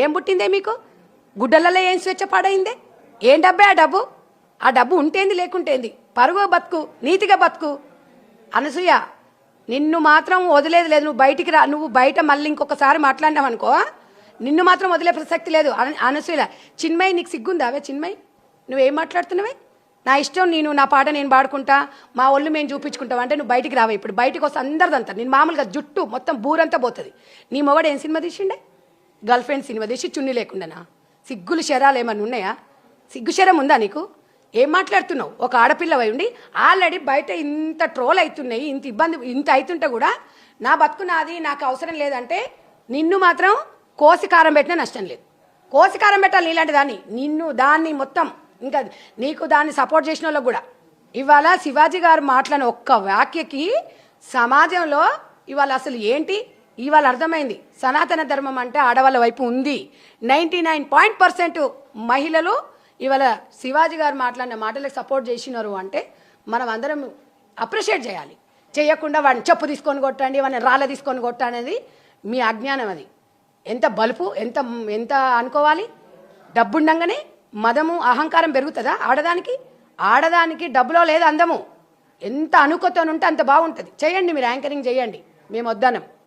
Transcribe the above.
ఏం పుట్టిందే మీకు? గుడ్డలలో ఏం స్వేచ్ఛ పాడైందే? ఏం డబ్బే ఆ డబ్బు ఉంటేంది లేకుంటేంది? పరుగు బతుకు, నీతిగా బతుకు. అనసూయ, నిన్ను మాత్రం వదిలేదు లేదు. నువ్వు బయటికి రా. నువ్వు బయట మళ్ళీ ఇంకొకసారి మాట్లాడినావు అనుకో, నిన్ను మాత్రం వదిలే ప్రసక్తి లేదు. అనసూయ, చిన్మయి నీకు సిగ్గుందా? అవే చిన్మయి, నువ్వేం మాట్లాడుతున్నావే? నా ఇష్టం, నేను నా పాట నేను పాడుకుంటా, మా ఒళ్ళు మేము చూపించుకుంటాం అంటే నువ్వు బయటికి రావా? ఇప్పుడు బయటికి వస్తే అందరిదంతా నేను మామూలుగా జుట్టు మొత్తం బూరంతా పోతుంది. నీ మొగడు ఏం సినిమా తీసిండే? గర్ల్ ఫ్రెండ్ సినిమా తీసి చున్నీ లేకుండానా? సిగ్గులు శరాలు ఏమన్నా ఉన్నాయా? సిగ్గు శరం ఉందా నీకు? ఏం మాట్లాడుతున్నావు? ఒక ఆడపిల్లవై ఉండి ఆల్రెడీ బయట ఇంత ట్రోల్ అవుతున్నాయి, ఇంత ఇబ్బంది ఇంత అవుతుంటే కూడా నా బతుకు నాది, నాకు అవసరం లేదంటే నిన్ను మాత్రం కోసి కారం పెట్టినా నష్టం లేదు. కోసి కారం పెట్టాలి నీలాంటి దాన్ని. దాన్ని మొత్తం ఇంకా నీకు దాన్ని సపోర్ట్ చేసిన వాళ్ళకు కూడా ఇవాళ శివాజీ గారు మాట్లాడిన ఒక్క వ్యాఖ్యకి సమాజంలో ఇవాళ అసలు ఏంటి ఇవాళ అర్థమైంది. సనాతన ధర్మం అంటే ఆడవాళ్ళ వైపు ఉంది. 99% మహిళలు ఇవాళ శివాజీ గారు మాట్లాడిన మాటలకు సపోర్ట్ చేసినారు అంటే మనం అందరం అప్రిషియేట్ చేయాలి. చేయకుండా వాడిని చెప్పు తీసుకొని కొట్టండి, వాడిని రాళ్ళ తీసుకొని కొట్టనేది మీ అజ్ఞానం. అది ఎంత బలుపు, ఎంత ఎంత అనుకోవాలి. డబ్బు ఉండంగానే మదము అహంకారం పెరుగుతుందా ఆడదానికి డబ్బులో లేదు అందము. ఎంత అనుకోతోనుంటే అంత బాగుంటుంది. చేయండి, మీరు యాంకరింగ్ చేయండి, మేము వద్దనం.